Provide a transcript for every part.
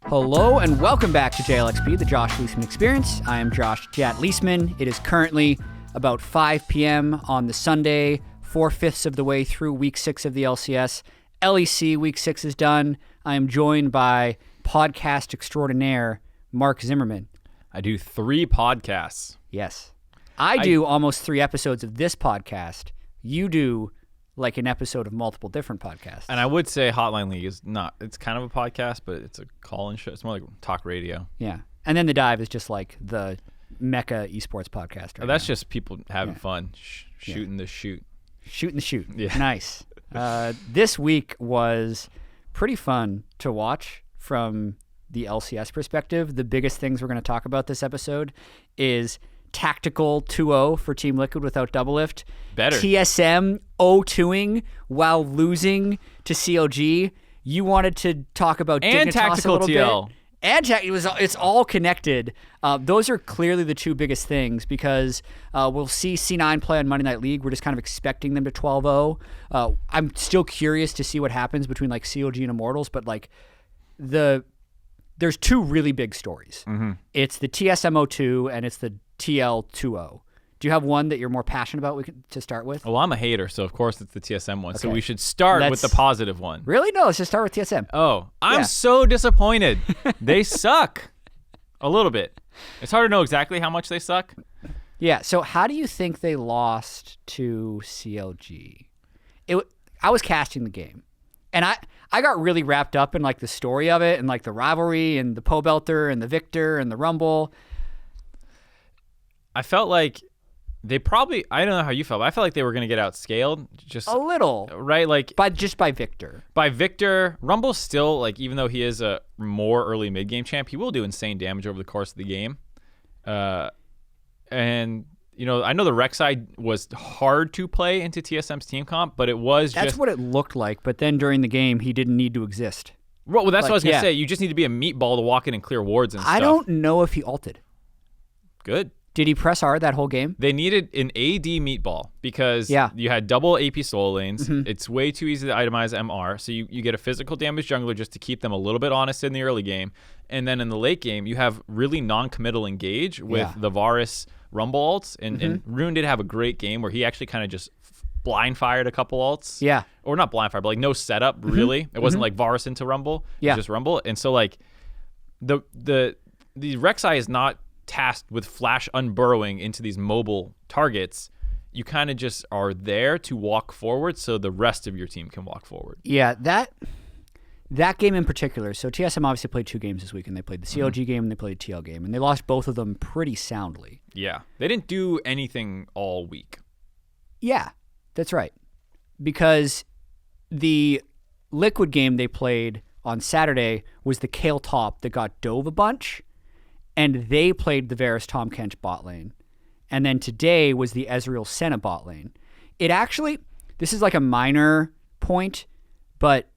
Hello and welcome back to JLXP, the Josh Leesman Experience. I am Josh Jat Leesman. It is currently about 5 p.m. on the Sunday, 4/5 of the way through Week 6 of the LCS. LEC Week 6 is done. I am joined by podcast extraordinaire Mark Zimmerman. I do 3 podcasts. Yes. I do almost 3 episodes of this podcast. You do like an episode of multiple different podcasts. And I would say Hotline League is not, it's kind of a podcast, but it's a call-in show. It's more like talk radio. Yeah. And then The Dive is just like the Mecca esports podcast. That's just people having fun, shooting the shoot. Shooting the shoot. Yeah. Nice. This week was pretty fun to watch from the LCS perspective. The biggest things we're going to talk about this episode is tactical 2-0 for Team Liquid without double lift. Better. TSM 0-2ing while losing to CLG. You wanted to talk about and Dignitas tactical a little TL. bit. And it's all connected. Those are clearly the 2 biggest things because we'll see C9 play on Monday Night League. We're just kind of expecting them to 12-0. I'm still curious to see what happens between like CLG and Immortals, but like there's 2 really big stories. Mm-hmm. It's the TSM 0-2 and it's the TL 2-0. Do you have one that you're more passionate about to start with? Well, I'm a hater, so of course it's the TSM one. Okay. So we should start with the positive one. Really? No, let's just start with TSM. Oh, I'm so disappointed. They suck. A little bit. It's hard to know exactly how much they suck. Yeah, so how do you think they lost to CLG? I was casting the game, and I got really wrapped up in like the story of it and like the rivalry and the Pobelter and the Victor and the Rumble. I felt like they probably, I don't know how you felt, but I felt like they were going to get outscaled. Just a little. Right? Like by Victor. By Victor, Rumble's still, like, even though he is a more early mid-game champ, he will do insane damage over the course of the game. And, you know, I know the Rek'Sai was hard to play into TSM's team comp, but it was That's what it looked like, but then during the game, he didn't need to exist. Well, that's what I was going to say. You just need to be a meatball to walk in and clear wards and stuff. I don't know if he ulted. Good. Did he press R that whole game? They needed an AD meatball because you had double AP solo lanes. Mm-hmm. It's way too easy to itemize MR. So you get a physical damage jungler just to keep them a little bit honest in the early game. And then in the late game, you have really non-committal engage with the Varus Rumble ults. And Rune did have a great game where he actually kind of just blind fired a couple ults. Yeah. Or not blind fire, but like no setup, really. It wasn't like Varus into Rumble. It was just Rumble. And so like the Rek'Sai is not tasked with flash unburrowing into these mobile targets. You kind of just are there to walk forward so the rest of your team can walk forward. Yeah, that game in particular. So TSM obviously played 2 games this week, and they played the CLG game and they played the TL game, and they lost both of them pretty soundly. Yeah, they didn't do anything all week. Yeah, that's right. Because the Liquid game they played on Saturday was the Kale top that got dove a bunch, and they played the Varus Tahm Kench bot lane. And then today was the Ezreal Senna bot lane. It actually, this is like a minor point, but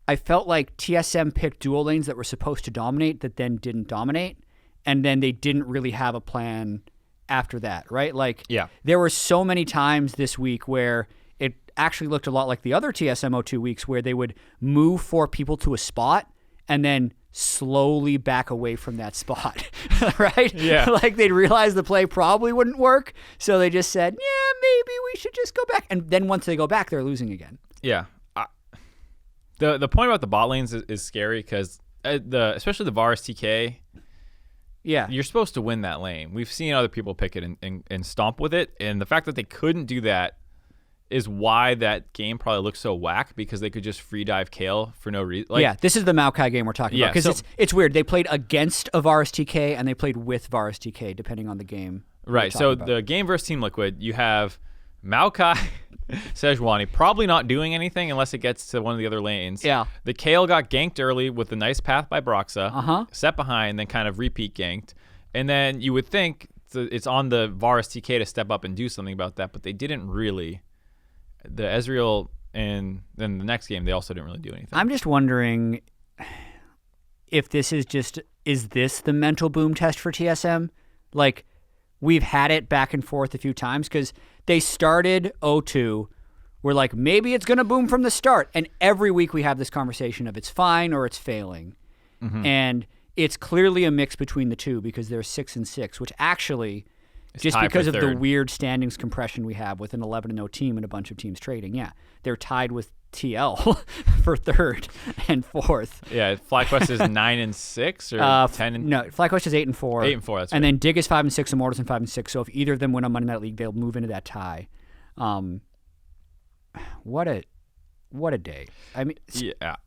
I felt like TSM picked dual lanes that were supposed to dominate that then didn't dominate, and then they didn't really have a plan after that, right? Like, there were so many times this week where it actually looked a lot like the other TSM 0-2 weeks where they would move 4 people to a spot and then slowly back away from that spot, right? Yeah. Like they'd realize the play probably wouldn't work, so they just said, yeah, maybe we should just go back. And then once they go back, they're losing again. Yeah. The point about the bot lanes is scary because especially the Varus TK, you're supposed to win that lane. We've seen other people pick it and stomp with it, and the fact that they couldn't do that is why that game probably looks so whack, because they could just free dive Kale for no reason. Like, this is the Maokai game we're talking about, because it's weird. They played against a Varus TK and they played with Varus TK, depending on the game. Right, so the game versus Team Liquid, you have Maokai, Sejuani, probably not doing anything unless it gets to one of the other lanes. Yeah. The Kale got ganked early with a nice path by Broxa, set behind, then kind of repeat ganked. And then you would think it's on the Varus TK to step up and do something about that, but they didn't really. The Ezreal and then the next game, they also didn't really do anything. I'm just wondering if this is this the mental boom test for TSM? Like, we've had it back and forth a few times because they started 0-2. We're like, maybe it's going to boom from the start. And every week we have this conversation of it's fine or it's failing. And it's clearly a mix between the two because they're 6 and 6, which actually, just because of the weird standings compression we have with an 11-0 team and a bunch of teams trading, they're tied with TL for third and fourth. Yeah, FlyQuest is 9 and 6 or 10 and no. FlyQuest is 8 and 4. 8 and 4. That's right. And then Dig is 5 and 6, Immortals and 5 and 6. So if either of them win on Monday Night League, they'll move into that tie. What a day. I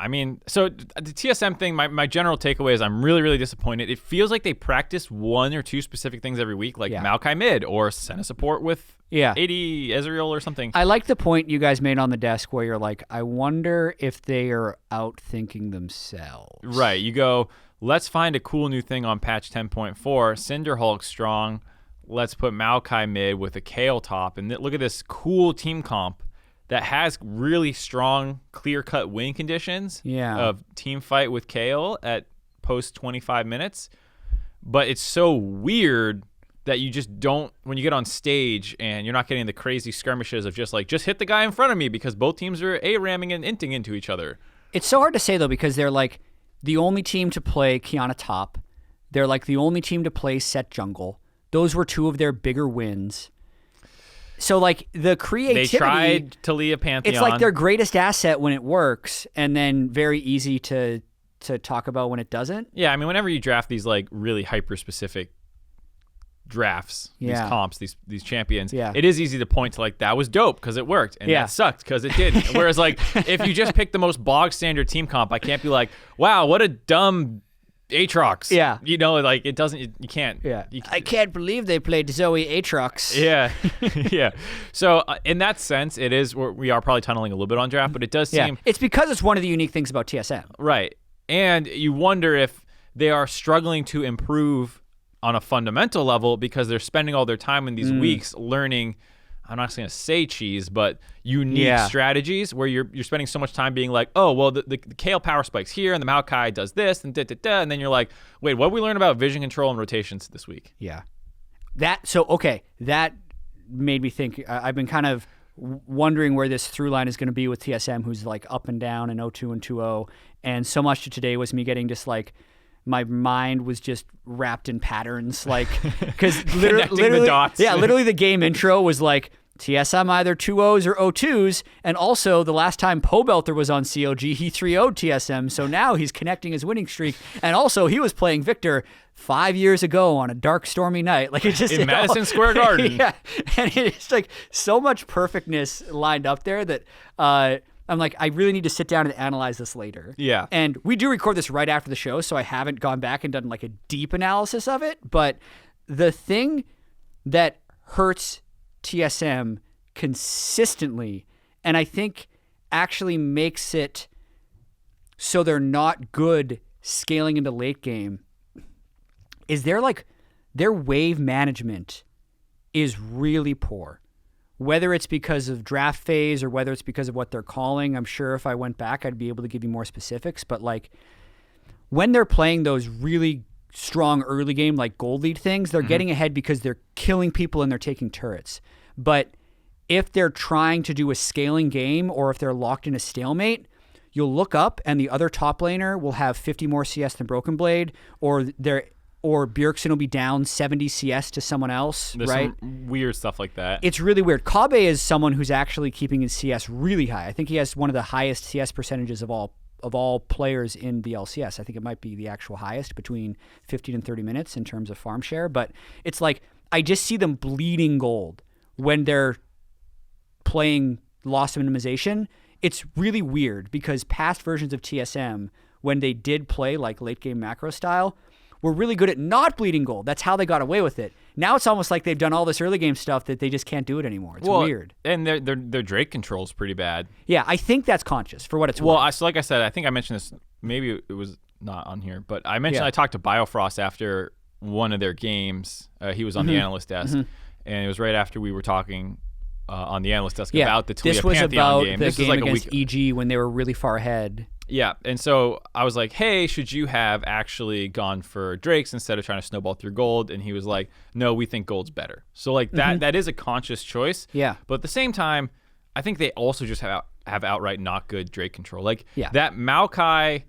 mean, so the TSM thing, my general takeaway is I'm really, really disappointed. It feels like they practice one or two specific things every week, like Maokai mid or Senna support with 80 Ezreal or something. I like the point you guys made on the desk where you're like, I wonder if they are outthinking themselves. Right. You go, let's find a cool new thing on patch 10.4. Cinderhulk strong. Let's put Maokai mid with a Kale top. And look at this cool team comp that has really strong, clear-cut win conditions of team fight with Kale at post 25 minutes. But it's so weird that you just don't, when you get on stage and you're not getting the crazy skirmishes of just hit the guy in front of me because both teams are A-ramming and inting into each other. It's so hard to say, though, because they're like the only team to play Kiana top. They're like the only team to play Set jungle. Those were two of their bigger wins. So, like, the creativity... They tried Talia Pantheon. It's like their greatest asset when it works, and then very easy to talk about when it doesn't. Yeah, I mean, whenever you draft these, like, really hyper-specific drafts, these comps, these champions, it is easy to point to, like, that was dope because it worked, and that sucked because it didn't. Whereas, like, if you just pick the most bog-standard team comp, I can't be like, wow, what a dumb... Aatrox. Yeah. You know, like, it doesn't, you can't. Yeah. I can't believe they played Zoe Aatrox. Yeah. Yeah. So, in that sense, it is, we are probably tunneling a little bit on draft, but it does seem. It's because it's one of the unique things about TSM. Right. And you wonder if they are struggling to improve on a fundamental level because they're spending all their time in these weeks learning, I'm not going to say cheese, but unique strategies where you're spending so much time being like, oh, well, the Kale power spikes here and the Maokai does this and and then you're like, wait, what did we learn about vision control and rotations this week? Yeah. That made me think, I've been kind of wondering where this through line is going to be with TSM, who's like up and down and 0-2 and 2-0. And so much of today was me getting just like, my mind was just wrapped in patterns, like, because literally the dots. Literally the game intro was like, TSM either 2-0s or 0-2s, and also the last time Pobelter was on COG, he 3-0'd TSM, so now he's connecting his winning streak, and also he was playing Victor 5 years ago on a dark, stormy night. Like, it just in Madison Square Garden. Yeah, and it's like so much perfectness lined up there that I'm like, I really need to sit down and analyze this later. Yeah. And we do record this right after the show, so I haven't gone back and done like a deep analysis of it, but the thing that hurts TSM consistently, and I think actually makes it so they're not good scaling into late game, is their wave management is really poor. Whether it's because of draft phase or whether it's because of what they're calling, I'm sure if I went back, I'd be able to give you more specifics. But like when they're playing those really strong early game, like gold lead things, they're getting ahead because they're killing people and they're taking turrets. But if they're trying to do a scaling game or if they're locked in a stalemate, you'll look up and the other top laner will have 50 more CS than Broken Blade, or Bjergsen will be down 70 CS to someone else. There's right? some weird stuff like that. It's really weird. Kabe is someone who's actually keeping his CS really high. I think he has one of the highest CS percentages of all players in the LCS. I think it might be the actual highest, between 15 and 30 minutes in terms of farm share. But it's like, I just see them bleeding gold when they're playing loss minimization. It's really weird because past versions of TSM, when they did play like late game macro style, were really good at not bleeding gold. That's how they got away with it. Now it's almost like they've done all this early game stuff that they just can't do it anymore. It's weird. And their Drake control is pretty bad. Yeah, I think that's conscious for what it's worth. Well, so like I said, I think I mentioned this, maybe it was not on here, but I mentioned I talked to Biofrost after one of their games. He was on the analyst desk, and it was right after we were talking on the analyst desk about the Talia Pantheon game. This was about the game against EG when they were really far ahead. Yeah, and so I was like, hey, should you have actually gone for Drakes instead of trying to snowball through gold? And he was like, no, we think gold's better. So like that is a conscious choice. Yeah. But at the same time, I think they also just have outright not good Drake control. Like that Maokai,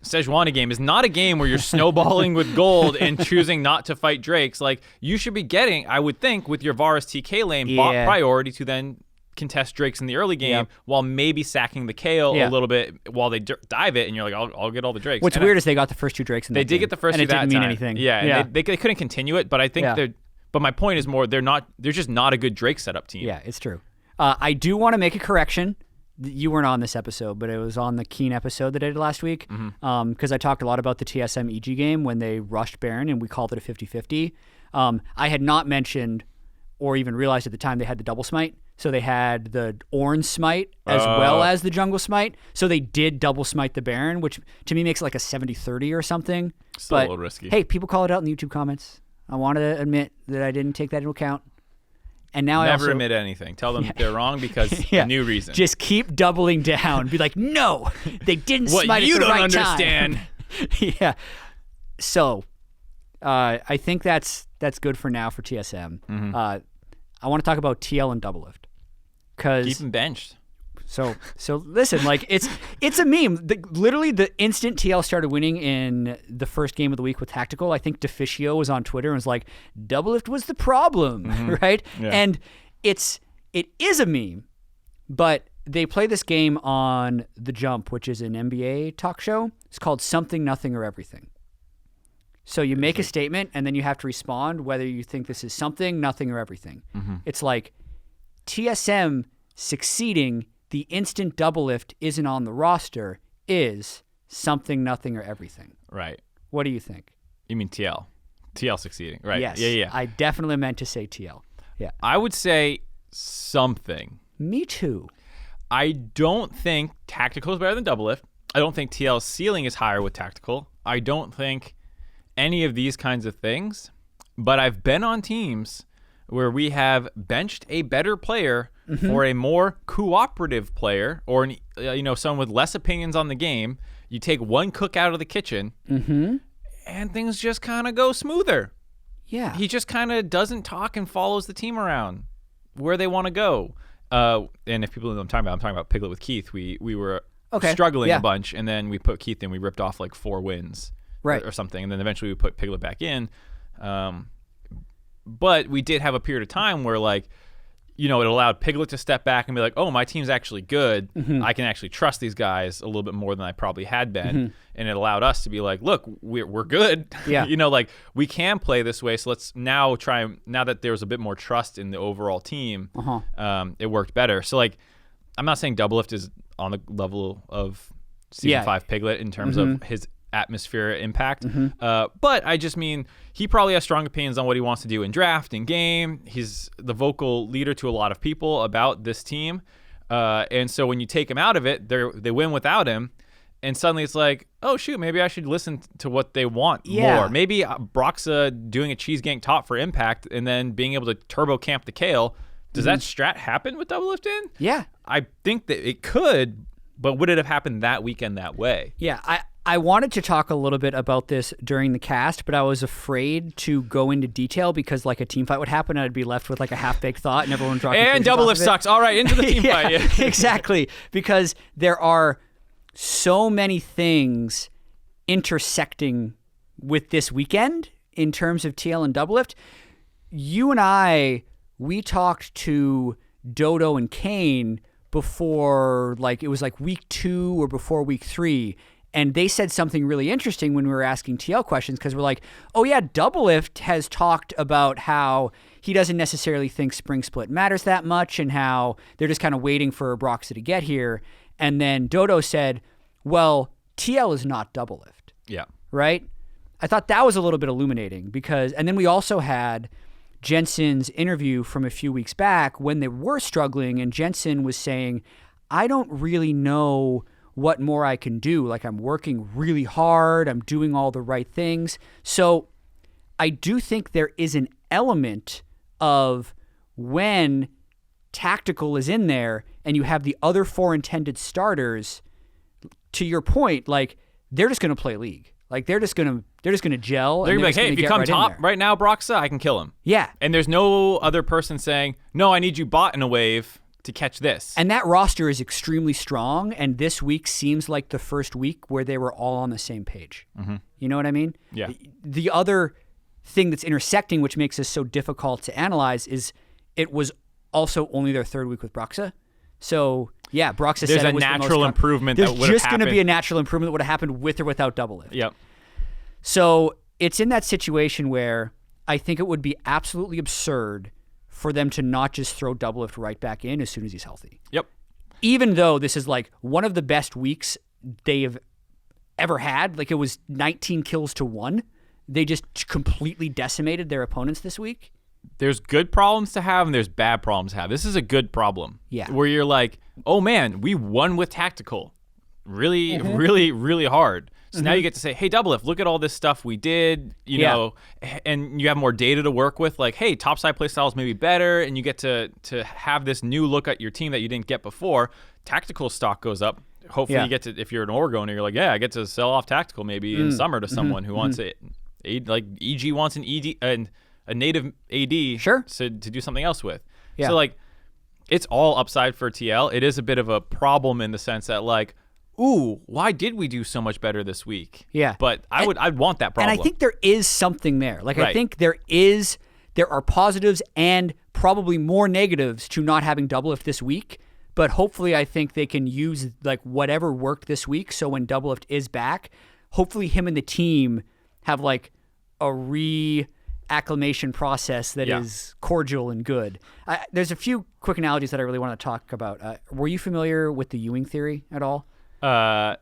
Sejuani game is not a game where you're snowballing with gold and choosing not to fight drakes. Like, you should be getting, I would think, with your Varus TK lane, bot priority to then contest drakes in the early game while maybe sacking the Kayle a little bit while they dive it, and you're like, I'll get all the drakes. What's weird is they got the first 2 drakes in that They did game, get the first 2 that time. And it didn't mean anything. Yeah, and they couldn't continue it, but I think but my point is more, they're just not a good Drake setup team. Yeah, it's true. I do want to make a correction. You weren't on this episode, but it was on the Keen episode that I did last week, because I talked a lot about the TSM EG game when they rushed Baron, and we called it a 50-50. I had not mentioned or even realized at the time they had the double smite. So they had the Ornn smite as well as the jungle smite. So they did double smite the Baron, which to me makes it like a 70-30 or something. Still a little risky. Hey, people call it out in the YouTube comments. I want to admit that I didn't take that into account. And now Never admit anything. Tell them they're wrong because a new reason. Just keep doubling down. Be like, no, they didn't smite you at the don't right understand. time. Yeah. So I think that's good for now for TSM. I want to talk about TL and Doublelift. Keep him benched. So listen, like it's a meme. Literally, the instant TL started winning in the first game of the week with Tactical, I think Deficio was on Twitter and was like, "Doublelift was the problem," right? Yeah. And it is a meme, but they play this game on The Jump, which is an NBA talk show. It's called Something, Nothing, or Everything. So you make a statement, and then you have to respond whether you think this is something, nothing, or everything. It's like TSM succeeding the instant Doublelift isn't on the roster is something, nothing, or everything. Right. What do you think? You mean TL? TL succeeding, right? Yes. Yeah. I definitely meant to say TL. Yeah. I would say something. Me too. I don't think Tactical is better than Doublelift. I don't think TL's ceiling is higher with Tactical. I don't think any of these kinds of things. But I've been on teams where we have benched a better player for a more cooperative player, or someone with less opinions on the game. You take one cook out of the kitchen, and things just kind of go smoother. Yeah, he just kind of doesn't talk and follows the team around where they want to go. And if people know what I'm talking about Piglet with Keith. We were struggling a bunch, and then we put Keith in. We ripped off like 4 wins, or something, and then eventually we put Piglet back in. But we did have a period of time where, like, it allowed Piglet to step back and be like, oh, my team's actually good. I can actually trust these guys a little bit more than I probably had been. And it allowed us to be like, look, we're good. Yeah. Like, we can play this way. So let's now now that there's a bit more trust in the overall team, it worked better. So, like, I'm not saying Doublelift is on the level of Season 5 Piglet in terms of his atmosphere impact. But I just mean he probably has strong opinions on what he wants to do in draft and game. He's the vocal leader to a lot of people about this team. And so when you take him out of it, they win without him. And suddenly it's like, oh, shoot, maybe I should listen to what they want more. Maybe Broxa doing a cheese gank top for impact and then being able to turbo camp the Kayle. Does that strat happen with Doublelift in? Yeah. I think that it could, but would it have happened that weekend that way? Yeah, I wanted to talk a little bit about this during the cast, but I was afraid to go into detail because, like, a team fight would happen and I'd be left with, like, a half-baked thought and everyone dropping and Doublelift sucks. All right, into the team fight. Yeah. Exactly, because there are so many things intersecting with this weekend in terms of TL and Doublelift. You and we talked to Dodo and Kane before, like, it was like week 2 or before week 3. And they said something really interesting when we were asking TL questions, because we're like, oh yeah, Doublelift has talked about how he doesn't necessarily think Spring Split matters that much and how they're just kind of waiting for Broxa to get here. And then Dodo said, well, TL is not Doublelift. Yeah. Right? I thought that was a little bit illuminating and then we also had Jensen's interview from a few weeks back when they were struggling, and Jensen was saying, I don't really know what more I can do. Like, I'm working really hard. I'm doing all the right things. So I do think there is an element of when Tactical is in there and you have the other 4 intended starters, to your point, like, they're just going to play League. Like, they're just going to gel. They're going to be like, hey, if you come top right now, Broxa, I can kill him. Yeah. And there's no other person saying, no, I need you bot in a wave. to catch this. And that roster is extremely strong, and this week seems like the first week where they were all on the same page. Mm-hmm. You know what I mean? Yeah. The other thing that's intersecting, which makes this so difficult to analyze, is it was also only their third week with Broxa. So, yeah, Broxa said it was natural improvement There's that would have just happened. going to be a natural improvement that would have happened with or without double lift. Yep. So it's in that situation where I think it would be absolutely absurd for them to not just throw double lift right back in as soon as he's healthy. Yep. Even though this is like one of the best weeks they've ever had, like it was 19 kills to 1. They just completely decimated their opponents this week. There's good problems to have and there's bad problems to have. This is a good problem. Yeah. Where you're like, oh man, we won with tactical. Really, really hard. So now you get to say, hey, double lift, look at all this stuff we did, you know, and you have more data to work with. Like, hey, topside play styles may be better, and you get to have this new look at your team that you didn't get before. Tactical stock goes up. Hopefully you get to, if you're an Oregon, you're like, yeah, I get to sell off tactical maybe in summer to someone who wants it. Like EG wants an ED and a native AD to do something else with. Yeah. So like, it's all upside for TL. It is a bit of a problem in the sense that like, ooh, why did we do so much better this week? Yeah. But I'd want that problem. And I think there is something there. Like I think there are positives and probably more negatives to not having double lift this week. But hopefully I think they can use like whatever worked this week. So when double lift is back, hopefully him and the team have like a acclimation process that is cordial and good. There's a few quick analogies that I really want to talk about. Were you familiar with the Ewing theory at all? I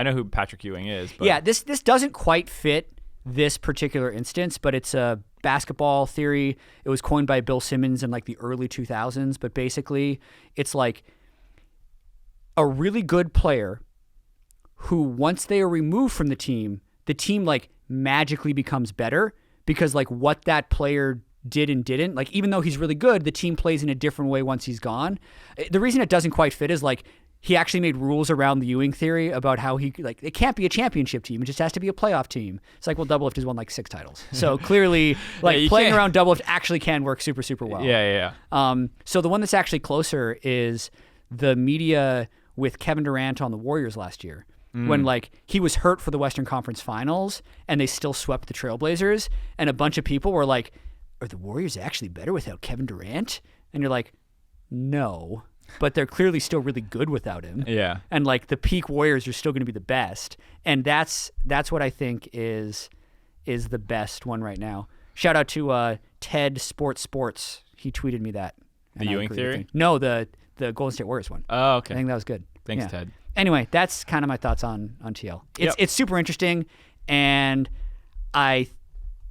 know who Patrick Ewing is. But. Yeah, this doesn't quite fit this particular instance, but it's a basketball theory. It was coined by Bill Simmons in like the early 2000s, but basically it's like a really good player who once they are removed from the team like magically becomes better because like what that player did and didn't, like even though he's really good, the team plays in a different way once he's gone. The reason it doesn't quite fit is like he actually made rules around the Ewing theory about how he like it can't be a championship team, it just has to be a playoff team. It's like, well, double lift has won like 6 titles. So clearly like playing around double lift actually can work super, super well. Yeah. So the one that's actually closer is the media with Kevin Durant on the Warriors last year. When like he was hurt for the Western Conference Finals and they still swept the Trailblazers, and a bunch of people were like, are the Warriors actually better without Kevin Durant? And you're like, no, but they're clearly still really good without him. Yeah. And like the peak Warriors are still going to be the best. And that's what I think is the best one right now. Shout out to Ted Sports. He tweeted me that. The Ewing theory? No, the Golden State Warriors one. Oh, okay. I think that was good. Thanks, Ted. Anyway, that's kind of my thoughts on TL. It's super interesting, and I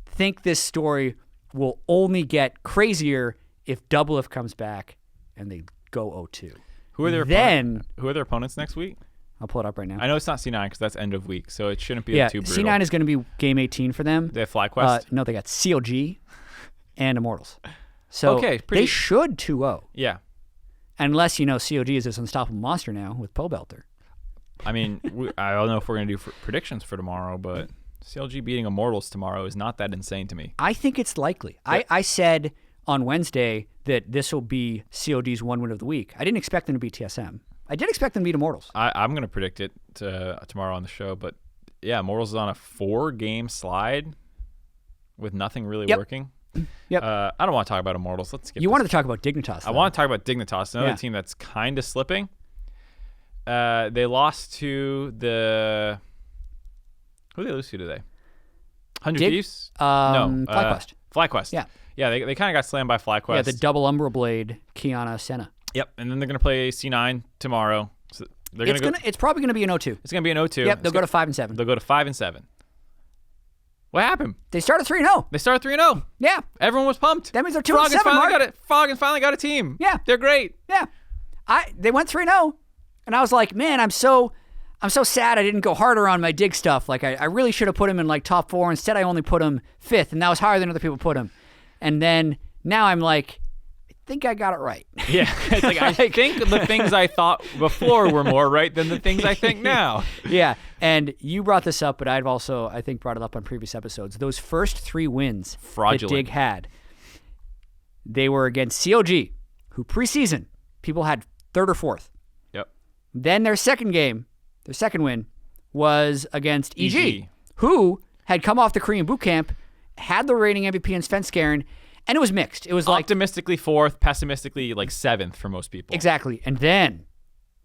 think this story will only get crazier if double lift comes back and they go 0-2. Who are their opponents next week? I'll pull it up right now. I know it's not C9 because that's end of week, so it shouldn't be too brutal. C9 is going to be game 18 for them. They have FlyQuest? No, they got CLG and Immortals. So they should 2-0. Yeah. Unless, COG is this unstoppable monster now with Pobelter. I mean, I don't know if we're going to do predictions for tomorrow, but CLG beating Immortals tomorrow is not that insane to me. I think it's likely. I said on Wednesday that this will be COD's one win of the week. I didn't expect them to beat TSM. I did expect them to beat Immortals. I'm going to predict it tomorrow on the show, but yeah, Immortals is on a 4-game slide with nothing really working. Yep. I don't want to talk about Immortals. Let's skip. You wanted to talk about Dignitas, though. I want to talk about Dignitas, another team that's kind of slipping. They lost to the... Who did they lose to today? 100 Thieves? No. FlyQuest. FlyQuest. Yeah. Yeah, they kind of got slammed by FlyQuest. Yeah, the double Umbra Blade, Kiana Senna. Yep, and then they're going to play C9 tomorrow. So it's probably going to be an 0-2. It's going to be an 0-2. Yep, they'll go to 5-7. They'll go to 5-7. What happened? They started 3-0. They started 3-0. Yeah. Everyone was pumped. That means they're 2-7, Mark. Froggens finally got a team. Yeah. They're great. Yeah. They went 3-0, and I was like, man, I'm so sad I didn't go harder on my dig stuff. Like, I really should have put him in, like, top 4. Instead, I only put him 5th, and that was higher than other people put him. And then now I'm like, I think I got it right. Yeah. It's like, I think the things I thought before were more right than the things I think now. Yeah. And you brought this up, but I've also, I think, brought it up on previous episodes. Those first 3 wins that Dig had, they were against COG, who preseason people had third or fourth. Yep. Then their second win, was against EG, who had come off the Korean boot camp, had the reigning MVP in Svenskeren, and it was mixed. It was like optimistically fourth, pessimistically like seventh for most people. Exactly. And then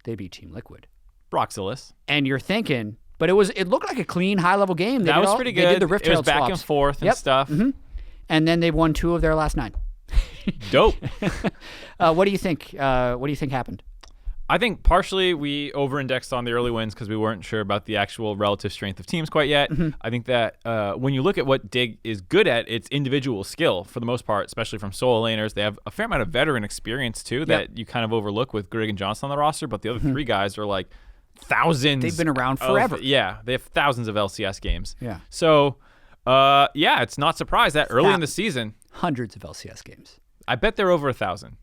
they beat Team Liquid. Broxilus. And you're thinking, but it looked like a clean, high-level game. That was pretty good. They did the Rift It was back swaps. and forth and stuff. Mm-hmm. And then they've won 2 of their last 9. Dope. What do you think? What do you think happened? I think partially we over-indexed on the early wins because we weren't sure about the actual relative strength of teams quite yet. Mm-hmm. I think that when you look at what Dig is good at, it's individual skill for the most part, especially from solo laners. They have a fair amount of veteran experience too that you kind of overlook with Greg and Johnson on the roster, but the other 3 guys are like thousands. They've been around forever. They have thousands of LCS games. Yeah. So, it's not surprised that early in the season. Hundreds of LCS games. I bet they're over 1,000.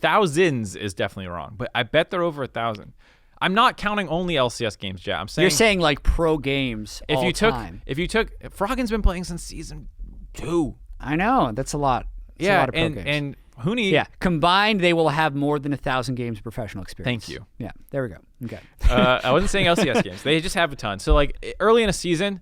Thousands is definitely wrong, but I bet they're over 1,000. I'm not counting only LCS games, Jet. I'm saying you're saying like pro games. If all you took, time. if you took, Froggen's been playing since season 2. I know that's a lot. That's a lot of pro games. and Huni. Yeah, combined they will have more than 1,000 games of professional experience. Thank you. Yeah, there we go. Okay. I wasn't saying LCS games. They just have a ton. So like early in a season,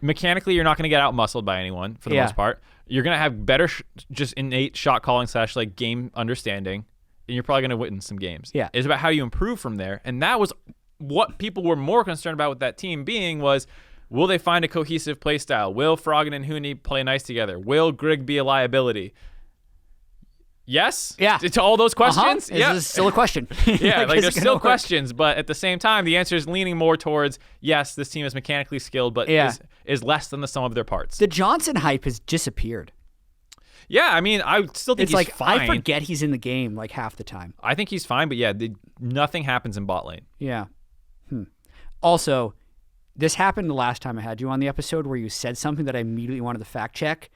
mechanically you're not going to get out muscled by anyone for the most part. You're going to have better just innate shot calling / like game understanding. And you're probably going to win some games. Yeah. It's about how you improve from there. And that was what people were more concerned about with that team being was, will they find a cohesive play style? Will Froggen and Huni play nice together? Will Grig be a liability? Yes? Yeah. To all those questions? Yeah. This is still a question. Yeah, like there's still questions, but at the same time, the answer is leaning more towards, yes, this team is mechanically skilled, but is less than the sum of their parts. The Johnson hype has disappeared. Yeah, I mean, I still think he's fine. I forget he's in the game like half the time. I think he's fine, but nothing happens in bot lane. Yeah. Also, this happened the last time I had you on the episode where you said something that I immediately wanted to fact check.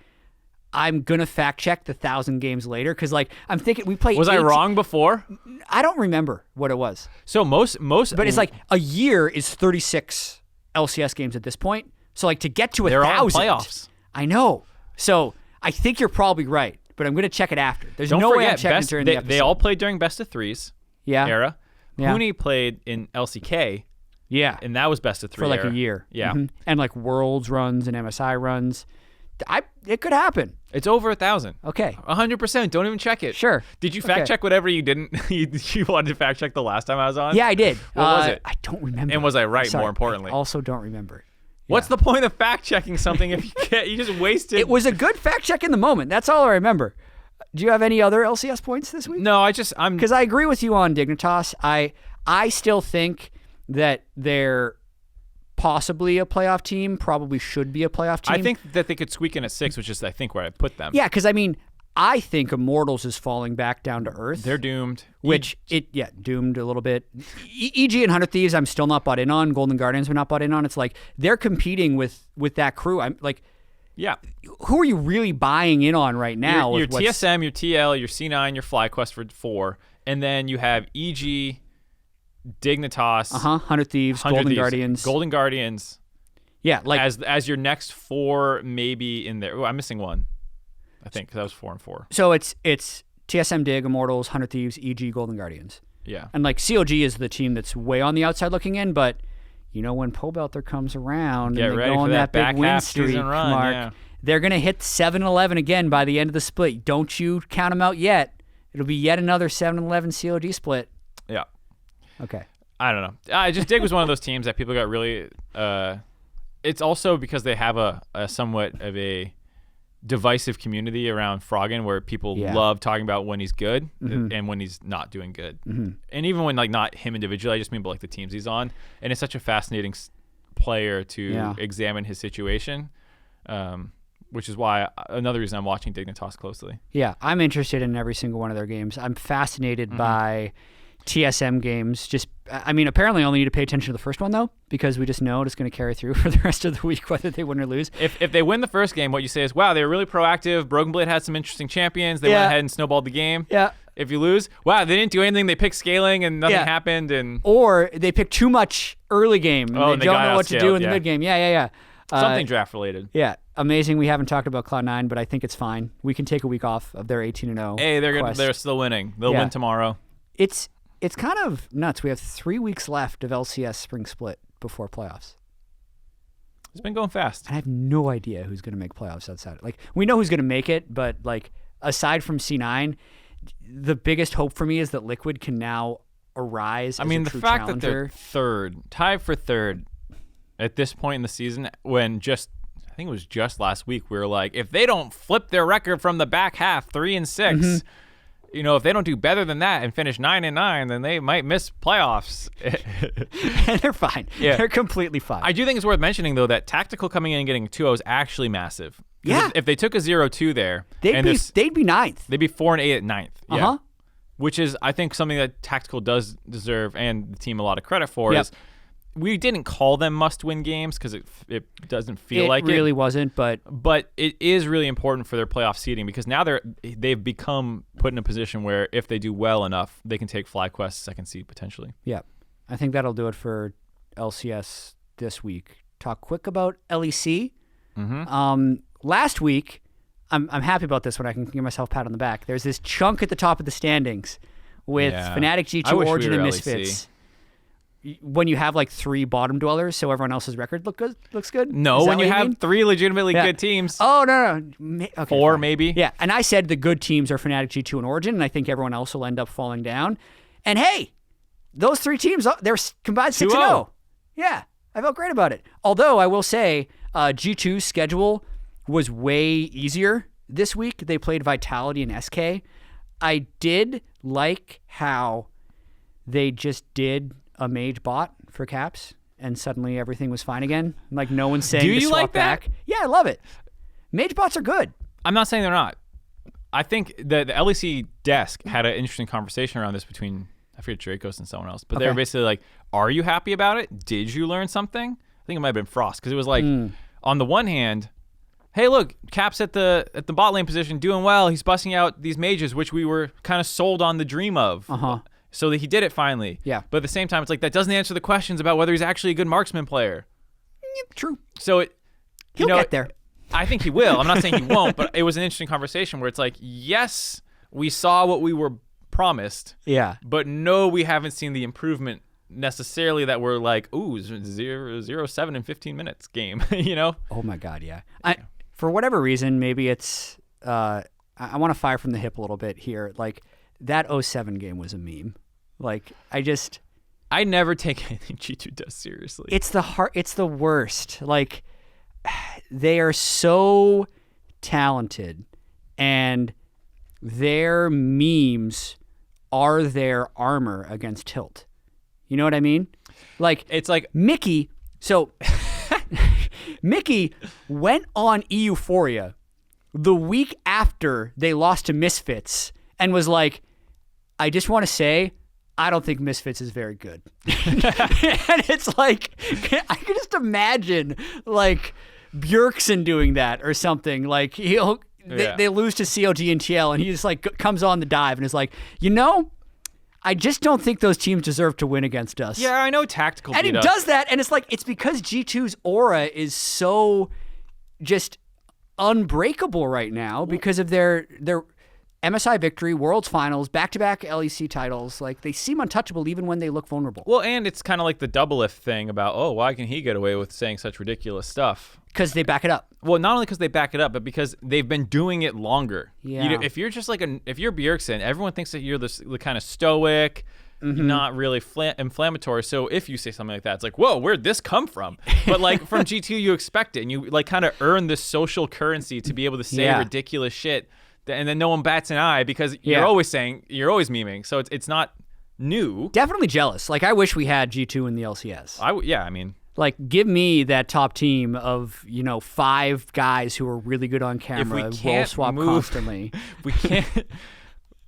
I'm going to fact check the 1,000 games later because like I'm thinking we played. Was I wrong before? I don't remember what it was. So most but it's like a year is 36 LCS games at this point. So like to get to 1,000. They're all playoffs. I know. So I think you're probably right, but I'm going to check it after. There's Don't no forget, way I'm checking during the episode. They all played during best of 3s era. Yeah. Huni played in LCK. Yeah. And that was best of 3 for like era. a year. Yeah. Mm-hmm. And like Worlds runs and MSI runs. It could happen. It's over 1,000. Okay. 100%. Don't even check it. Sure. Did you fact check whatever you didn't? You wanted to fact check the last time I was on? Yeah, I did. What was it? I don't remember. And was I right, Sorry, more importantly? I also don't remember. What's the point of fact checking something if you can't? You just wasted. It was a good fact check in the moment. That's all I remember. Do you have any other LCS points this week? No, I'm because I agree with you on Dignitas. I still think that they're possibly a playoff team. Probably should be a playoff team. I think that they could squeak in at 6, which is I think where I put them. Yeah, because I mean, I think Immortals is falling back down to earth. They're doomed. Doomed a little bit. EG and 100 Thieves, I'm still not bought in on. Golden Guardians, I'm not bought in on. It's like they're competing with that crew. I'm like, who are you really buying in on right now? Your TSM, your TL, your C9, your FlyQuest for 4, and then you have EG, Dignitas, 100 Thieves, Golden Guardians. Yeah, like as your next 4 maybe in there. Oh, I'm missing one. I think because that was 4 and 4. So it's TSM, Dig, Immortals, 100 Thieves, EG, Golden Guardians. Yeah. And like COG is the team that's way on the outside looking in, but you know when Pobelter comes around and they go on that big win streak, Mark, they're going to hit 7-11 again by the end of the split. Don't you count them out yet. It'll be yet another 7-11 COG split. Yeah. Okay. I don't know. Dig was one of those teams that people got really it's also because they have a somewhat of a divisive community around Froggen where people love talking about when he's good and when he's not doing good. Mm-hmm. And even when like not him individually, I just mean but like the teams he's on. And it's such a fascinating player to examine his situation, which is why another reason I'm watching Dignitas closely. Yeah, I'm interested in every single one of their games. I'm fascinated by TSM games. Just, I mean, apparently I only need to pay attention to the first one though, because we just know it's going to carry through for the rest of the week, whether they win or lose. If they win the first game, what you say is, wow, they were really proactive. Broken Blade had some interesting champions. They went ahead and snowballed the game. Yeah. If you lose, wow, they didn't do anything. They picked scaling and nothing happened. Or they picked too much early game. And they don't know what to do in the mid game. Yeah. Something draft related. Yeah. Amazing. We haven't talked about Cloud9, but I think it's fine. We can take a week off of their 18-0. Hey, they're still winning. They'll win tomorrow. It's kind of nuts. We have 3 weeks left of LCS spring split before playoffs. It's been going fast. And I have no idea who's going to make playoffs outside. Like, we know who's going to make it, but like aside from C9, the biggest hope for me is that Liquid can now arise. I mean, the fact challenger. that they're third, tied for third at this point in the season, when I think it was just last week, we were like, if they don't flip their record from the back half, 3-6, if they don't do better than that and finish 9-9, then they might miss playoffs. And they're fine. Yeah. They're completely fine. I do think it's worth mentioning, though, that Tactical coming in and getting 2-0 is actually massive. Yeah. If they took a 0-2 there, they'd be ninth. They'd be 4-8 at ninth. Yeah. Uh-huh. Which is, I think, something that Tactical does deserve and the team a lot of credit for. Is we didn't call them must-win games because it doesn't feel like it. It really wasn't, but it is really important for their playoff seeding, because now they've become put in a position where if they do well enough, they can take FlyQuest's second seed potentially. Yeah, I think that'll do it for LCS this week. Talk quick about LEC. Last week, I'm happy about this one. I can give myself a pat on the back. There's this chunk at the top of the standings with Fnatic, G2, Origin, and Misfits. When you have like 3 bottom dwellers, so everyone else's record looks good? No, when you have 3 legitimately good teams. Oh, no. Okay, 4 fine. maybe. Yeah, and I said the good teams are Fnatic, G2, and Origin, and I think everyone else will end up falling down. And hey, those 3 teams, they're combined 6-0. Yeah, I felt great about it. Although I will say G2's schedule was way easier this week. They played Vitality and SK. I did like how they just did a mage bot for Caps, and suddenly everything was fine again. Like, no one's saying to swap like that? back. Yeah, I love it. Mage bots are good. I'm not saying they're not. I think the LEC desk had an interesting conversation around this between, I forget, Dracos and someone else, but they were basically like, are you happy about it? Did you learn something? I think it might have been Frost, because it was like, on the one hand, hey, look, Cap's at the bot lane position doing well. He's busting out these mages, which we were kind of sold on the dream of. So that he did it finally. Yeah. But at the same time, it's like, that doesn't answer the questions about whether he's actually a good marksman player. True. So he'll get there. I think he will. I'm not saying he won't, but it was an interesting conversation where it's like, yes, we saw what we were promised. Yeah. But no, we haven't seen the improvement necessarily that we're like, ooh, 0-7 in 15 minutes game, Oh my God, yeah. For whatever reason, maybe it's, I want to fire from the hip a little bit here. Like, that 07 game was a meme. Like, I never take anything G2 does seriously. It's the worst. Like, they are so talented, and their memes are their armor against tilt. You know what I mean? Like, it's like Mickey. So Mickey went on Euphoria the week after they lost to Misfits and was like, I just want to say, I don't think Misfits is very good. And it's like, I can just imagine like Bjergsen doing that or something. Like, they lose to COG and TL, and he just like comes on the dive and is like, I just don't think those teams deserve to win against us. Yeah, I know Tactical. And he does that, and it's like, it's because G2's aura is so just unbreakable right now because of their MSI victory, Worlds Finals, back-to-back LEC titles. Like, they seem untouchable even when they look vulnerable. Well, and it's kind of like the double-if thing about, why can he get away with saying such ridiculous stuff? Because they back it up. Well, not only because they back it up, but because they've been doing it longer. Yeah. If you're just like if you're Bjergsen, everyone thinks that you're the kind of stoic, not really inflammatory. So if you say something like that, it's like, whoa, where'd this come from? But like from G2, you expect it, and you like kind of earn this social currency to be able to say ridiculous shit. And then no one bats an eye because you're always memeing. So it's not new. Definitely jealous. Like, I wish we had G2 in the LCS. I mean, like, give me that top team of 5 guys who are really good on camera, role swap constantly. We can't.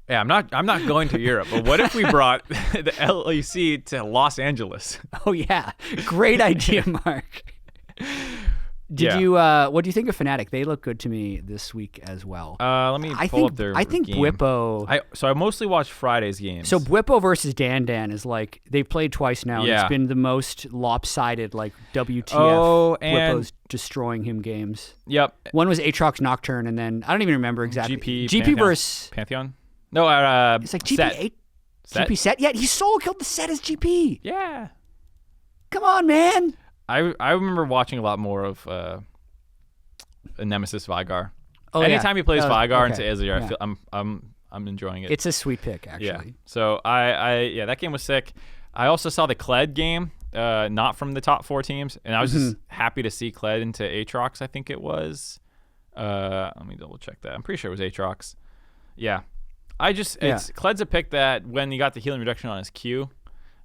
Yeah, I'm not going to Europe. But what if we brought the LEC to Los Angeles? Oh yeah, great idea, Mark. Did you? What do you think of Fnatic? They look good to me this week as well. Let me pull up their I think game. Bwipo. So I mostly watch Friday's games. So Bwipo versus Dan is like, they've played twice now. Yeah. And it's been the most lopsided, like, WTF. Oh, and Bwipo's destroying him games. Yep. One was Aatrox Nocturne, and then I don't even remember exactly. GP Pantheon. Versus Pantheon. No, it's like GP GP8. Set? GP Set? Yeah, he solo killed the Set as GP. Yeah. Come on, man. I remember watching a lot more of Nemesis Vygar. Oh, Anytime he plays Vygar okay. into Azir, Yeah. I feel I'm enjoying it. It's a sweet pick, actually. Yeah. So I that game was sick. I also saw the Kled game, not from the top 4 teams, and I was just happy to see Kled into Aatrox. I think it was. Let me double check that. I'm pretty sure it was Aatrox. Yeah. Kled's a pick that when he got the healing reduction on his Q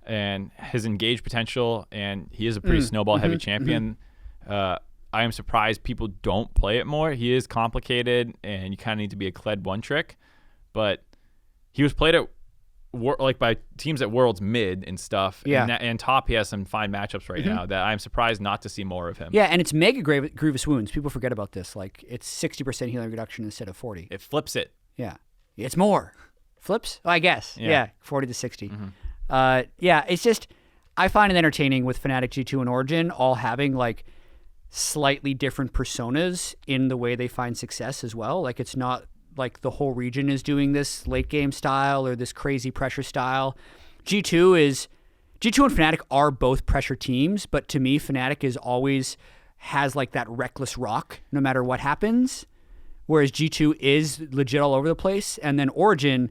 and his engage potential, and he is a pretty snowball heavy champion. I am surprised people don't play it more. He is complicated, and you kind of need to be a Kled one trick. But he was played at by teams at Worlds mid and stuff. Yeah. And top, he has some fine matchups right now that I'm surprised not to see more of him. Yeah, and it's mega grievous wounds. People forget about this. Like, it's 60% healing reduction instead of 40. It flips it. Yeah. It's more. Flips? Oh, I guess. Yeah, 40 to 60. Yeah, it's just, I find it entertaining with Fnatic, G2, and Origin all having, like, slightly different personas in the way they find success as well. Like, it's not like the whole region is doing this late game style or this crazy pressure style. G2 and Fnatic are both pressure teams, but to me, Fnatic is always has like that reckless rock no matter what happens, whereas G2 is legit all over the place. And then Origin,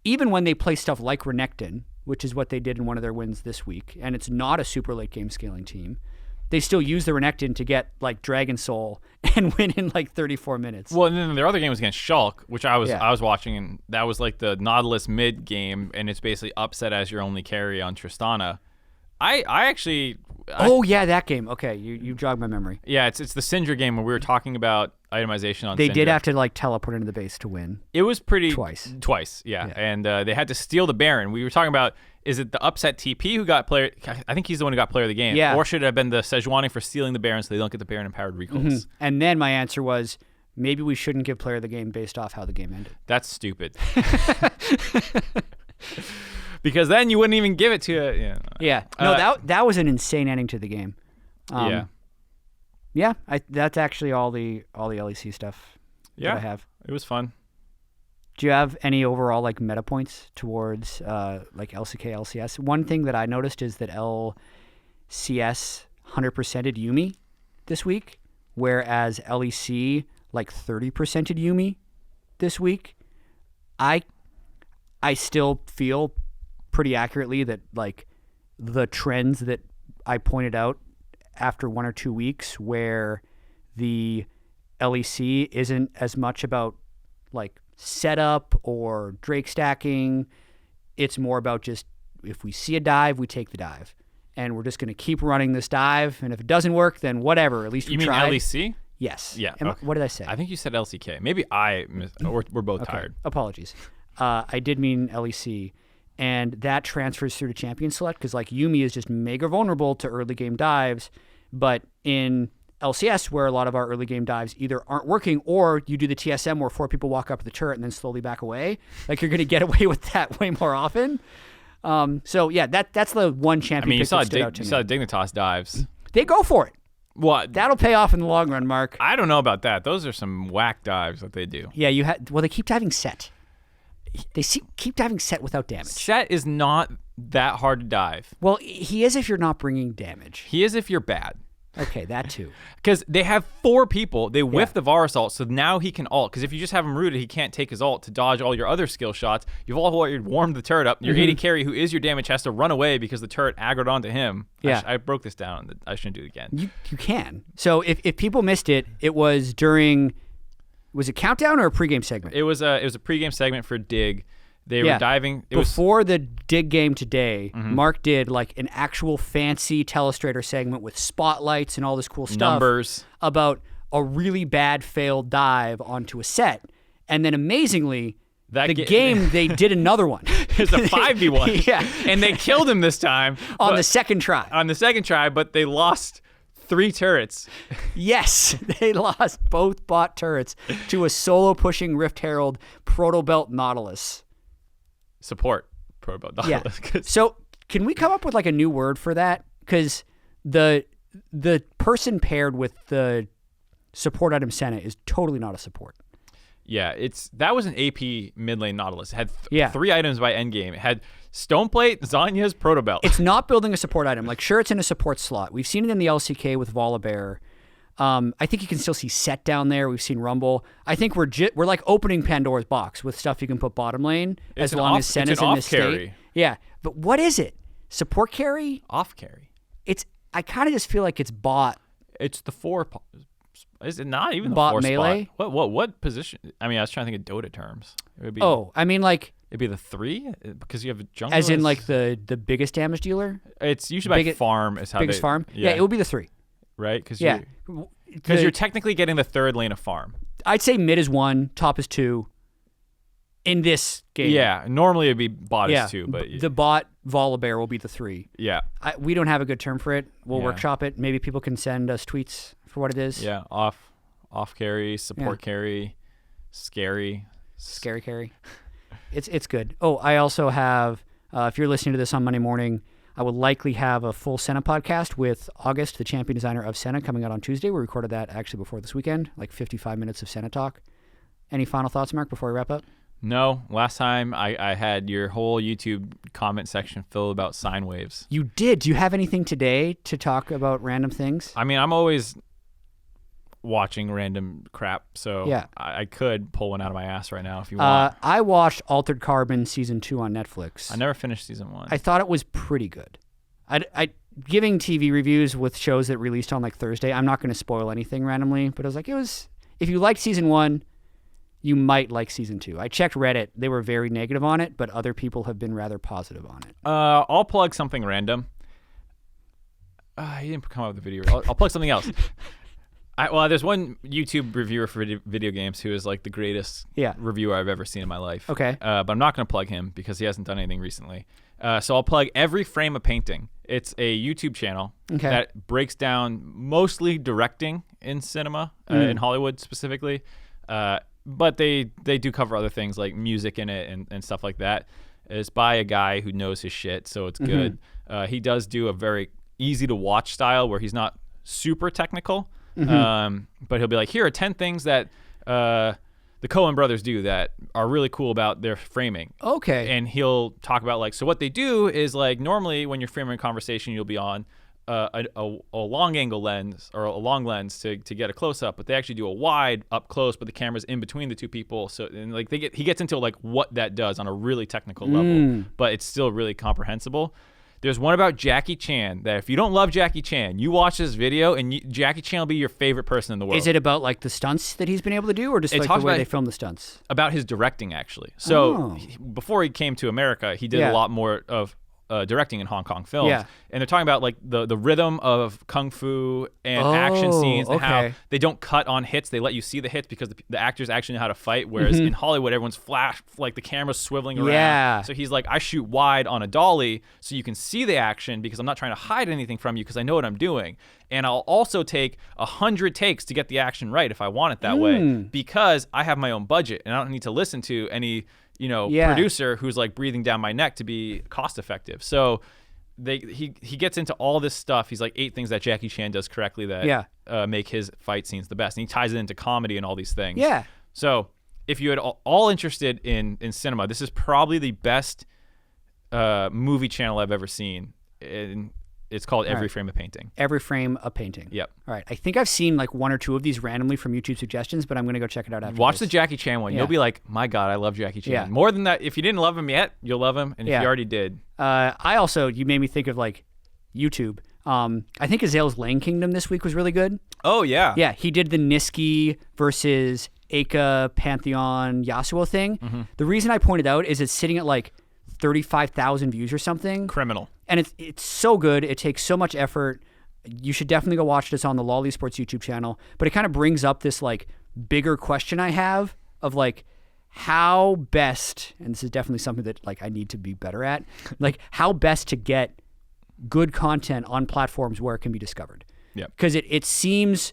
even when they play stuff like Renekton, which is what they did in one of their wins this week, and it's not a super late game scaling team, they still use the Renekton to get like Dragon Soul and win in like 34 minutes. Well, and then their other game was against Shulk, which I was watching, and that was like the Nautilus mid game, and it's basically upset as your only carry on Tristana. Oh yeah, that game. Okay, you jogged my memory. Yeah, it's the Syndra game where we were talking about itemization on They Syndra. did have to like teleport into the base to win. It was pretty twice, yeah. And they had to steal the Baron. We were talking about, is it the upset TP who got player? I think he's the one who got player of the game. Yeah. Or should it have been the Sejuani for stealing the Baron so they don't get the Baron empowered recalls? And then my answer was, maybe we shouldn't give player of the game based off how the game ended. That's stupid. Because then you wouldn't even give it to Yeah. No, that was an insane ending to the game. Yeah. That's actually all the LEC stuff that I have. It was fun. Do you have any overall like meta points towards like LCK, LCS? One thing that I noticed is that LCS 100%ed Yuumi this week, whereas LEC like 30%ed Yuumi this week. I still feel pretty accurately that like the trends that I pointed out after 1 or 2 weeks where the LEC isn't as much about like setup or Drake stacking. It's more about just if we see a dive, we take the dive. And we're just going to keep running this dive. And if it doesn't work, then whatever. At least we tried. You mean LEC? Yes. Yeah. What did I say? I think you said LCK. Maybe we're both tired. Apologies. I did mean LEC. And that transfers through to Champion Select because like Yuumi is just mega vulnerable to early game dives. But in LCS, where a lot of our early game dives either aren't working or you do the TSM where 4 people walk up to the turret and then slowly back away, like you're going to get away with that way more often. So yeah, that's the one champion pick that stood out to me. You saw Dignitas dives. They go for it. What? That'll pay off in the long run, Mark. I don't know about that. Those are some whack dives that they do. Yeah, they keep diving set. They keep diving set without damage. Set is not that hard to dive. Well, he is if you're not bringing damage. He is if you're bad. Okay, that too. Because they have 4 people. They whiff the Varus ult, so now he can ult. Because if you just have him rooted, he can't take his ult to dodge all your other skill shots. You've all warmed the turret up. Your AD carry, who is your damage, has to run away because the turret aggroed onto him. Yeah. I broke this down. I shouldn't do it again. You can. So if people missed it, it was during... Was it Countdown or a pregame segment? It was a pregame segment for Dig. They were diving. Before the Dig game today, Mark did like an actual fancy telestrator segment with spotlights and all this cool stuff. Numbers. About a really bad failed dive onto a set. And then amazingly, they did another one. It's a 5v1. Yeah. And they killed him this time. On the second try. But they lost 3 turrets. Yes, they lost both bot turrets to a solo pushing Rift Herald Protobelt Nautilus. Support Protobelt Nautilus. Yeah. So can we come up with like a new word for that? Because the person paired with the support item Senna is totally not a support. Yeah, that was an AP mid lane Nautilus. It had 3 items by endgame. It had Stoneplate, Zanya's, Protobelt. It's not building a support item. Like, sure, it's in a support slot. We've seen it in the LCK with Volibear. I think you can still see Set down there. We've seen Rumble. I think we're like opening Pandora's box with stuff you can put bottom lane as long as Senna's in this state. Yeah, but what is it? Support carry? Off carry. I kind of just feel like it's bot. It's the 4. Is it not even the bot 4 melee? Spot? What position? I mean, I was trying to think of Dota terms. It would be. I mean, like. It'd be the 3 because you have a jungle. As in, like the biggest damage dealer. It's usually by farm is how biggest farm. Yeah, it would be the 3. Right? Because you're technically getting the 3rd lane of farm. I'd say mid is 1, top is 2. In this game. Yeah, normally it'd be bot is 2, but the bot Volibear will be the 3. Yeah. We don't have a good term for it. We'll workshop it. Maybe people can send us tweets for what it is. Yeah, off carry, support carry, scary carry. It's good. Oh, I also have, if you're listening to this on Monday morning, I will likely have a full Senna podcast with August, the champion designer of Senna, coming out on Tuesday. We recorded that actually before this weekend, like 55 minutes of Senna talk. Any final thoughts, Mark, before we wrap up? No. Last time I had your whole YouTube comment section filled about sine waves. You did. Do you have anything today to talk about random things? I mean, I'm always watching random crap, so I could pull one out of my ass right now if you want. I watched Altered Carbon Season 2 on Netflix. I never finished Season 1. I thought it was pretty good. I giving TV reviews with shows that released on like Thursday, I'm not going to spoil anything randomly, but I was like, if you liked Season 1, you might like Season 2. I checked Reddit. They were very negative on it, but other people have been rather positive on it. I'll plug something random. He didn't come up with a video. I'll plug something else. There's one YouTube reviewer for video games who is like the greatest reviewer I've ever seen in my life. Okay. But I'm not going to plug him because he hasn't done anything recently. So I'll plug Every Frame a Painting. It's a YouTube channel that breaks down mostly directing in cinema, in Hollywood specifically. But they do cover other things like music in it and stuff like that. It's by a guy who knows his shit, so it's good. He does do a very easy to watch style where he's not super technical. But he'll be like, here are 10 things that the Coen brothers do that are really cool about their framing. Okay. And he'll talk about like, so what they do is like normally when you're framing a conversation, you'll be on a long angle lens or a long lens to get a close up, but they actually do a wide up close, but the camera's in between the two people. So and like he gets into like what that does on a really technical level, but it's still really comprehensible. There's one about Jackie Chan that if you don't love Jackie Chan, you watch this video and Jackie Chan will be your favorite person in the world. Is it about like the stunts that he's been able to do, or just like the way they film the stunts? About his directing, actually. So before he came to America, he did a lot more of directing in Hong Kong films. Yeah. And they're talking about like the rhythm of kung fu and action scenes and how they don't cut on hits. They let you see the hits because the actors actually know how to fight. Whereas in Hollywood, everyone's flash, like the camera's swiveling around. Yeah. So he's like, I shoot wide on a dolly so you can see the action because I'm not trying to hide anything from you because I know what I'm doing. And I'll also take 100 takes to get the action right if I want it that way because I have my own budget and I don't need to listen to any producer who's like breathing down my neck to be cost effective. So he gets into all this stuff. He's like 8 things that Jackie Chan does correctly that make his fight scenes the best. And he ties it into comedy and all these things. Yeah. So if you're at all interested in cinema, this is probably the best movie channel I've ever seen. It's called Every Frame a Painting. Every Frame a Painting. Yep. All right. I think I've seen like 1 or 2 of these randomly from YouTube suggestions, but I'm going to go check it out after Watch the Jackie Chan one. You'll be like, my God, I love Jackie Chan. Yeah. More than that, if you didn't love him yet, you'll love him. And if you already did. You made me think of like YouTube. I think Azale's Lane Kingdom this week was really good. Oh, yeah. Yeah. He did the Niski versus Aka Pantheon Yasuo thing. The reason I pointed out is it's sitting at like 35,000 views or something. Criminal. And it's so good. It takes so much effort. You should definitely go watch this on the lolesports YouTube channel. But it kind of brings up this like bigger question I have of like how best, and this is definitely something that like I need to be better at, like how best to get good content on platforms where it can be discovered. Yeah. Because it seems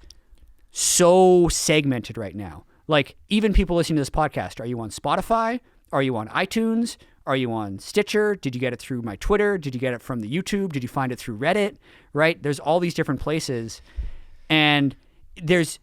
so segmented right now. Like even people listening to this podcast, are you on Spotify? Are you on iTunes? Are you on Stitcher? Did you get it through my Twitter? Did you get it from the YouTube? Did you find it through Reddit? Right? There's all these different places. And there's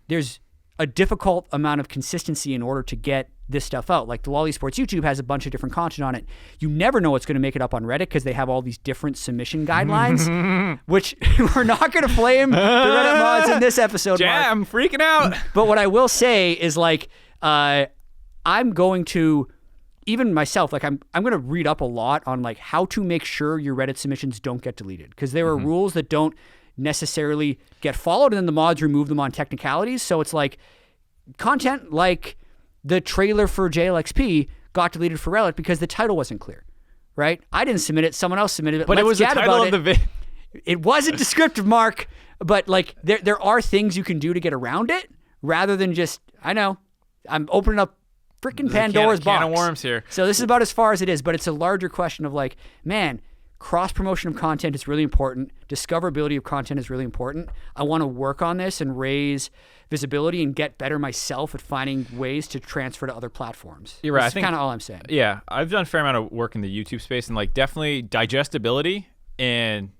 a difficult amount of consistency in order to get this stuff out. Like the lolesports YouTube has a bunch of different content on it. You never know what's going to make it up on Reddit because they have all these different submission guidelines, which we're not going to flame the Reddit mods in this episode. Jam, Mark. freaking out. But what I will say is like, I'm going to, even myself, like I'm going to read up a lot on like how to make sure your Reddit submissions don't get deleted, because there are rules that don't necessarily get followed, and then the mods remove them on technicalities. So it's like content like the trailer for JLXP got deleted for Reddit because the title wasn't clear, right? I didn't submit it, someone else submitted it. But it was the title of the video. It wasn't descriptive, Mark, but like there are things you can do to get around it rather than just, I know, I'm opening up freaking Pandora's box. Can of worms here. So this is about as far as it is, but it's a larger question of like, man, cross-promotion of content is really important. Discoverability of content is really important. I want to work on this and raise visibility and get better myself at finding ways to transfer to other platforms. You're right. That's kind of all I'm saying. Yeah, I've done a fair amount of work in the YouTube space, and like definitely digestibility and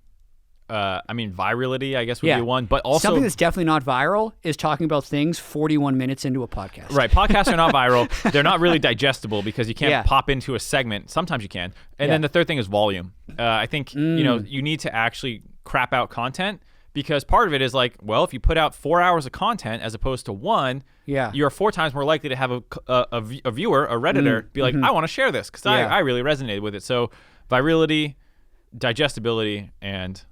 virality, I guess, would be one. But also something that's definitely not viral is talking about things 41 minutes into a podcast. Right. Podcasts are not viral. They're not really digestible because you can't pop into a segment. Sometimes you can. And then the third thing is volume. I think, you need to actually crap out content, because part of it is like, well, if you put out 4 hours of content as opposed to one, you're 4 times more likely to have a viewer, a Redditor, be like, I want to share this because I really resonated with it. So virality, digestibility, and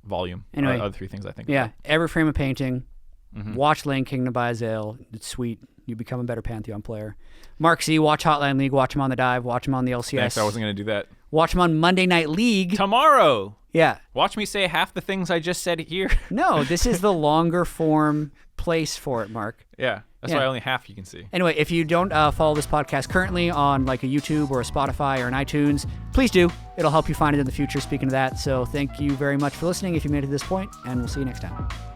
volume are the other 3 things I think about. Every frame of painting, watch Lane Kingdom by Azale. It's sweet. You become a better Pantheon player. MarkZ, watch Hotline League, watch him on the dive, watch him on the LCS. Thanks, I wasn't going to do that. Watch him on Monday Night League. Tomorrow. Yeah. Watch me say half the things I just said here. No, this is the longer form place for it, Mark. Yeah. That's why only half you can see. Anyway, if you don't follow this podcast currently on like a YouTube or a Spotify or an iTunes, please do. It'll help you find it in the future, speaking of that. So thank you very much for listening if you made it to this point, and we'll see you next time.